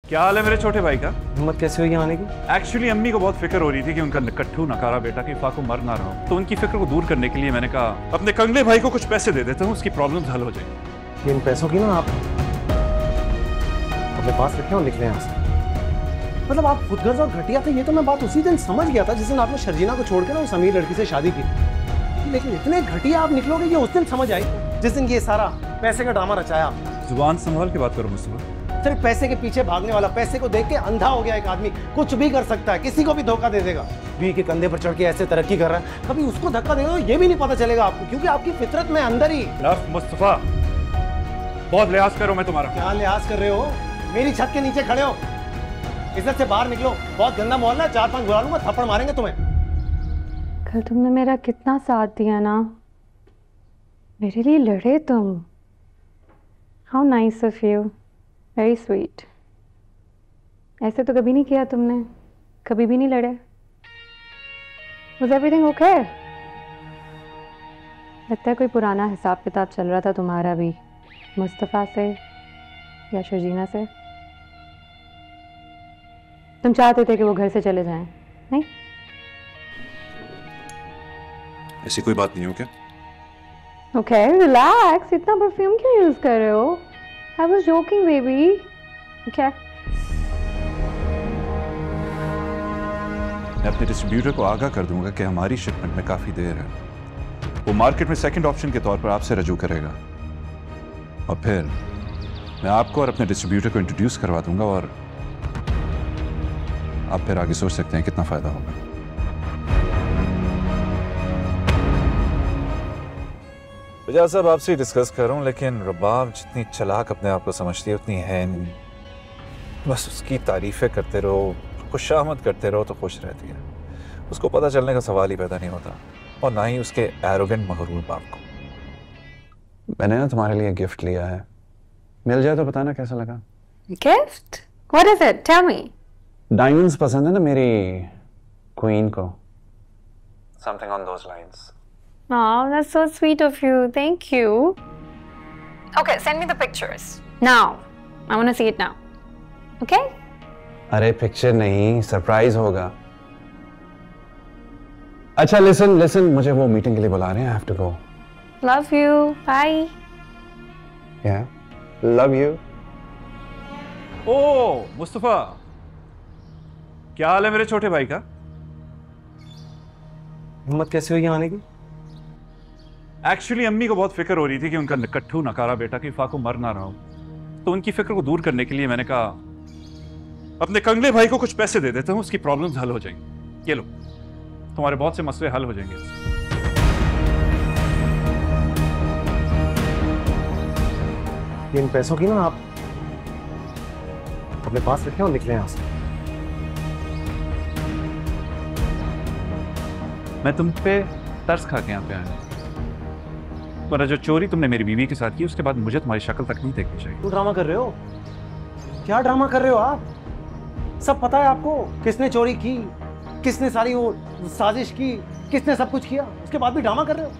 क्या हाल है मेरे छोटे भाई का? हिम्मत कैसे हुई आने की? एक्चुअली अम्मी को बहुत फिक्र हो रही थी कि उनका निकट्ठू नकारा बेटा कि फाकू मर ना रहा हो, तो उनकी फिक्र को दूर करने के लिए मैंने कहा अपने कंगले भाई को कुछ पैसे दे देता हूँ, उसकी प्रॉब्लम्स हल हो जाएंगी। इन पैसों की ना आप अपने पास रखें और निकले यहाँ से। मतलब आप खुदगर्ज और घटिया थे, ये तो मैं बात उसी दिन समझ गया था जिस दिन आपने शर्जीना को छोड़ के ना उस अमीर लड़की से शादी की। लेकिन इतने घटिया आप निकलोगे ये उस दिन समझ आई जिस दिन ये सारा पैसे का ड्रामा रचाया। जुबान संभाल के बात करो मुस्तफा। सिर्फ पैसे के पीछे भागने वाला, पैसे को देख के अंधा हो गया एक आदमी, कुछ भी कर सकता है, किसी को भी धोखा दे देगा। बीवी के कंधे पर चढ़ के ऐसे तरक्की कर रहा है, कभी उसको धक्का देगा ये भी नहीं पता चलेगा आपको, क्योंकि आपकी फितरत में अंदर ही। मुस्तफा बहुत लिहाज करो मैं तुम्हारा। क्या लिहाज कर रहे हो? मेरी छत के नीचे खड़े हो, इज्जत से बाहर निकलो, बहुत गंदा मोहल्ला है, 4-5 बुला लूंगा, थप्पड़ मारेंगे तुम्हें। कल तुमने मेरा कितना साथ दिया ना, मेरे लिए लड़े तुम। How nice of you, very sweet. ऐसे तो कभी नहीं किया तुमने, कभी भी नहीं लड़े। Was everything okay? लगता है कोई पुराना हिसाब किताब चल रहा था तुम्हारा भी, मुस्तफ़ा से या शर्जीना से। तुम चाहते थे कि वो घर से चले जाएं, नहीं? ऐसी कोई बात नहीं हो क्या? Okay, relax. इतना परफ्यूम क्यों यूज कर रहे हो? I was joking, baby. Okay. मैं अपने डिस्ट्रीब्यूटर को आगाह कर दूंगा कि हमारी शिपमेंट में काफी देर है। वो मार्केट में सेकंड ऑप्शन के तौर पर आपसे रजू करेगा और फिर मैं आपको और अपने डिस्ट्रीब्यूटर को इंट्रोड्यूस करवा दूंगा और आप फिर आगे सोच सकते हैं कितना फायदा होगा। वजह साहब आपसे डिस्कस कर रहा हूँ, लेकिन रबाब जितनी चालाक अपने आप को समझती है उतनी है नहीं। बस उसकी तारीफें करते रहो, खुशामद करते रहो तो खुश रहती है। उसको पता चलने का सवाल ही पैदा नहीं होता, और ना ही उसके एरोगेंट मगरूर बाप को। मैंने ना तुम्हारे लिए गिफ्ट लिया है, मिल जाए तो बताना कैसा लगा। Gift? What is it? Tell me. Diamonds पसंद है ना मेरी क्वीन को। Something on those lines. Oh, that's so sweet of you. Thank you. Okay, send me the pictures now. I want to see it now. Okay? अरे picture नहीं, surprise होगा। अच्छा listen, मुझे वो मीटिंग के लिए बुला रहे हैं। I have to go. Love you. Bye. Yeah. Love you. ओ मुस्तफा, क्या हाल है मेरे छोटे भाई का? हिम्मत कैसे हुई आने की? एक्चुअली अम्मी को बहुत फिक्र हो रही थी कि उनका निकट्ठू नकारा बेटा कि फाकू मर ना रहा हो, तो उनकी फिक्र को दूर करने के लिए मैंने कहा अपने कंगले भाई को कुछ पैसे दे देता हूँ, उसकी प्रॉब्लम्स हल हो जाएंगी। ये लो, तुम्हारे बहुत से मसले हल हो जाएंगे। इन पैसों की ना आप अपने पास रखें और निकले यहाँ से। मैं तुम पे तरस खा के यहाँ पे आया, पर जो चोरी तुमने मेरी बीवी के साथ की उसके बाद मुझे तुम्हारी शक्ल तक नहीं देखनी चाहिए। क्यों ड्रामा कर रहे हो? क्या ड्रामा कर रहे हो आप? सब पता है आपको, किसने चोरी की, किसने सारी वो साजिश की, किसने सब कुछ किया, उसके बाद भी ड्रामा कर रहे हो।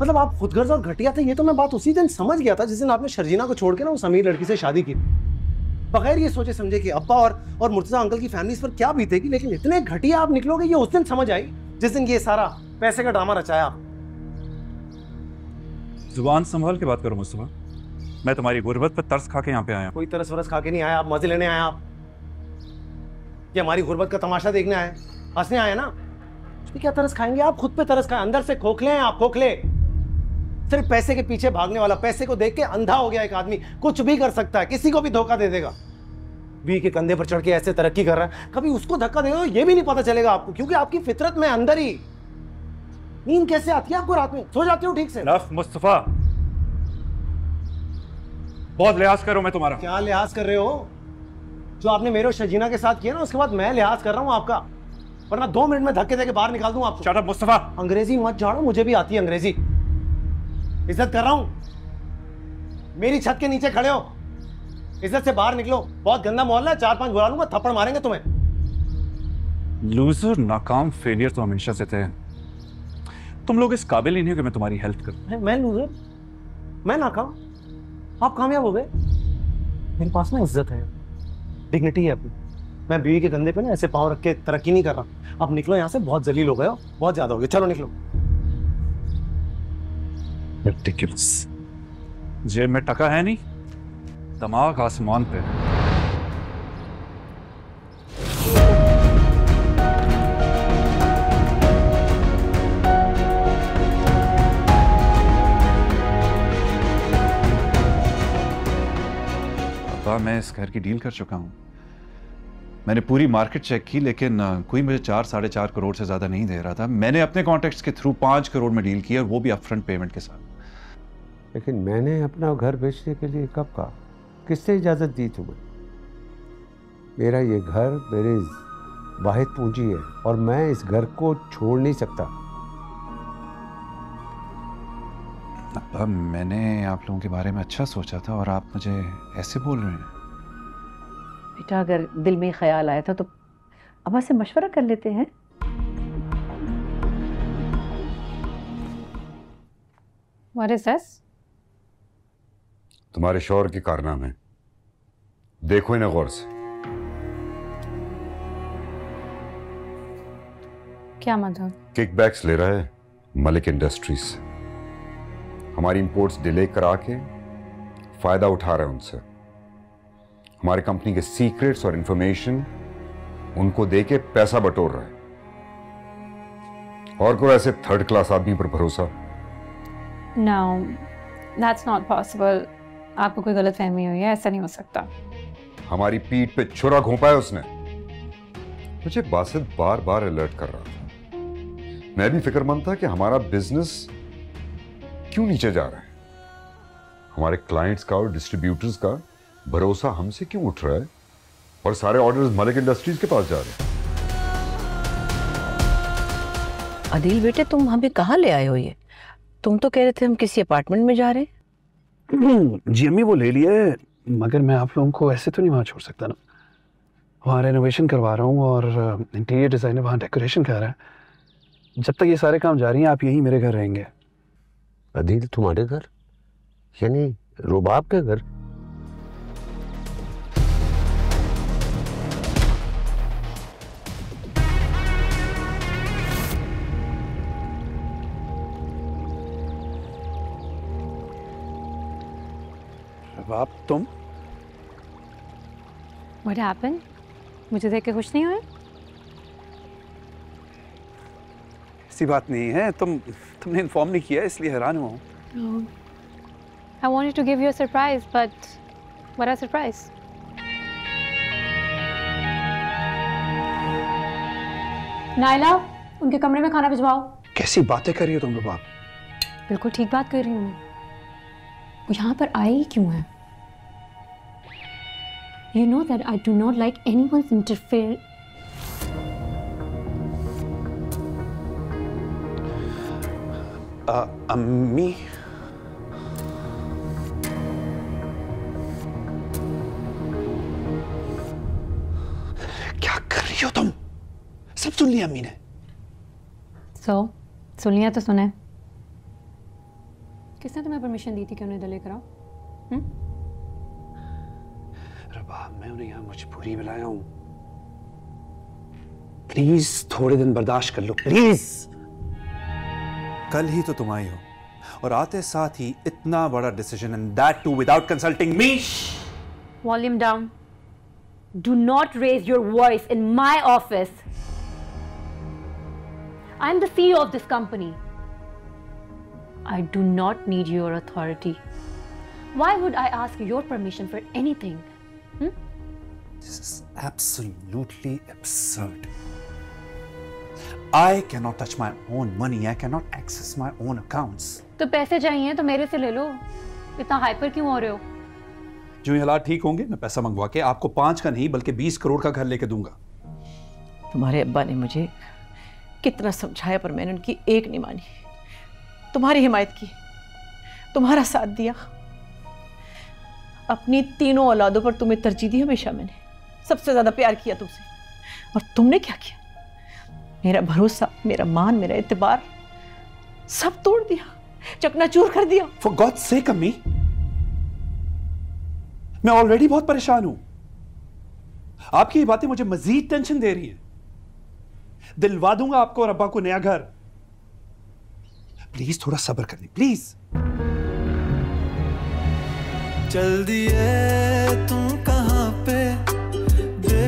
मतलब आप खुदगर्ज और घटिया थे, ये तो मैं बात उसी दिन समझ गया था जिस दिन आपने शर्जीना को छोड़ के ना उस अमीर लड़की से शादी की। बगैर ये सोचे समझे कि अब्बा और मुर्तजा अंकल की फैमिलीज पर क्या बीतेगी, लेकिन इतने घटिया आप निकलोगे ये उस दिन समझ आई जिस दिन ये सारा पैसे का ड्रामा रचाया आप। जुबान संभाल के बात करो मुस्तफा। मैं तुम्हारी गुर्बत पर तरस खा के यहाँ पे आया। कोई तरस वरस खा के नहीं आया, आप मजे लेने आए। आप ये हमारी गुर्बत का तमाशा देखने आए, हंसने आए ना। क्या तरस खाएंगे आप? खुद पे तरस खाएं, अंदर से खोखले हैं आप, खोखले। सिर्फ पैसे के पीछे भागने वाला, पैसे को देख के अंधा हो गया एक आदमी, कुछ भी कर सकता है, किसी को भी धोखा दे देगा। बीवी के कंधे पर चढ़ के ऐसे तरक्की कर रहा है, कभी उसको धक्का देगा ये भी नहीं पता चलेगा आपको, क्योंकि आपकी फितरत में अंदर ही। नींद कैसे आती है आपको रात में? सो जाते हो ठीक से? मुस्तफा बहुत लिहाज करो मैं तुम्हारा। क्या लिहाज कर रहे हो? जो आपने मेरे और शर्जीना के साथ किया ना, उसके बाद मैं लिहाज कर रहा हूँ आपका, वरना 2 मिनट में धक्के देके बाहर निकाल दूं आपको। Shut up Mustafa. अंग्रेजी मत झाड़ो, मुझे भी आती है अंग्रेजी। इज्जत कर रहा हूं, मेरी छत के नीचे खड़े हो, इज्जत से बाहर निकलो, बहुत गंदा मोहल्ला है, 4-5 बुला लूंगा, थप्पड़ मारेंगे तुम्हें। लूजर, नाकाम, फेलियर तो हमेशा से थे। तुम लोग इस काबिल ही नहीं हो कि मैं तुम्हारी हेल्प करूं। मैं लूजर? मैं नाकाम? आप कामयाब हो गए? मेरे पास ना इज्जत है, डिग्निटी है अपनी। मैं बीवी के कंधे पे ना ऐसे पाँव रख के तरक्की नहीं कर रहा। अब निकलो यहाँ से, बहुत जलील हो गए हो, बहुत ज्यादा हो गया, चलो निकलो। रिडिकुलस। जेब में टका है नहीं, दिमाग आसमान पे। पापा, मैं इस घर की डील कर चुका हूं। मैंने पूरी मार्केट चेक की, लेकिन कोई मुझे 4-4.5 करोड़ से ज्यादा नहीं दे रहा था। मैंने अपने कॉन्टेक्ट्स के थ्रू 5 करोड़ में डील की, और वो भी अपफ्रंट पेमेंट के साथ। लेकिन मैंने अपना घर बेचने के लिए कब कहा? किसने इजाज़त दी तुम्हें? मेरा ये घर मेरी वाहिद पूंजी है और मैं इस घर को छोड़ नहीं सकता। अब मैंने आप लोगों के बारे में अच्छा सोचा था और आप मुझे ऐसे बोल रहे हैं। बेटा, अगर दिल में ख्याल आया था तो अब्बा से मशवरा कर लेते हैं। What is this? तुम्हारे शौहर के कारनामे देखो इन्हें गौर से। क्या मतलब? किकबैक्स ले रहा है मलिक इंडस्ट्रीज से। हमारी इंपोर्ट्स डिले करा के फायदा उठा रहा है उनसे। हमारी कंपनी के सीक्रेट्स और इंफॉर्मेशन उनको देके पैसा बटोर रहा है। और कोई ऐसे थर्ड क्लास आदमी पर भरोसा? No, that's not possible. आपको कोई गलत फहमी हुई है, ऐसा नहीं हो सकता। हमारी पीठ पे छुरा घोंपा है उसने। मुझे बासित बार बार अलर्ट कर रहा था। मैं भी फिक्रमंद था कि हमारा बिजनेस क्यों नीचे जा रहा है, हमारे क्लाइंट्स का और डिस्ट्रीब्यूटर्स का भरोसा हमसे क्यों उठ रहा है, और सारे ऑर्डर्स मलिक इंडस्ट्रीज के पास जा रहे हैं। आदिल बेटे, तुम हमें कहाँ ले आए हो? ये तुम तो कह रहे थे हम किसी अपार्टमेंट में जा रहे हैं। जी अम्मी, वो ले लिया है, मगर मैं आप लोगों को ऐसे तो नहीं वहाँ छोड़ सकता ना। वहाँ रेनोवेशन करवा रहा हूँ और इंटीरियर डिज़ाइनर वहाँ डेकोरेशन कर रहा है। जब तक ये सारे काम जारी हैं, आप यहीं मेरे घर रहेंगे। अदील तुम्हारे घर? यानी रुबाब के घर? आप तुम? What happened? मुझे देख के खुश नहीं हुए? ऐसी बात नहीं है, तुमने इन्फॉर्म नहीं किया इसलिए हैरान हुआ हूँ। No. I wanted to give you a surprise, but what a surprise. Naila, उनके कमरे में खाना भिजवाओ। कैसी बातें कर रही हो तुम रुबाब? बिल्कुल ठीक बात कर रही हूँ। वो यहाँ पर आई क्यों है? You know that I do not like anyone's interfere. अम्मी, क्या कर रही हो तुम? सब सुन लिया अम्मी ने। सुन लिया तो सुने। किसने तुम्हें परमिशन दी थी कि उन्हें इधर लेकर आओ? रुबाब, मैं उन्हें यहाँ मजबूरी में लाया हूँ। प्लीज थोड़े दिन बर्दाश्त कर लो, प्लीज। कल ही तो तुम आई हो और आते साथ ही इतना बड़ा decision, and that too without consulting me. Volume down. Do not raise your voice in my office. I am the CEO of this company. I do not need your authority. Why would I ask your permission for anything? This is absolutely absurd. I cannot touch my own money. I cannot access my own accounts. तो पैसे चाहिए तो मेरे से ले लो। इतना hyper क्यों हो रहे हो? जो ये हालात ठीक होंगे, मैं पैसा मंगवा के आपको 5 का नहीं बल्कि 20 करोड़ का घर लेके दूंगा। तुम्हारे अब्बा ने मुझे कितना समझाया पर मैंने उनकी एक नहीं मानी। तुम्हारी हिमायत की, तुम्हारा साथ दिया। अपनी तीनों औलादों पर तुम्हें तरजीह दी हमेशा मैंने। सबसे ज्यादा प्यार किया तुमसे। और तुमने क्या किया? मेरा भरोसा, मेरा मान, मेरा एतबार सब तोड़ दिया, चकनाचूर कर दिया। For God's sake, अम्मी, मैं ऑलरेडी बहुत परेशान हूं। आपकी ये बातें मुझे मजीद टेंशन दे रही हैं। दिलवा दूंगा आपको और अब्बा को नया घर। प्लीज थोड़ा सब्र करनी, प्लीज। चल दिए तुम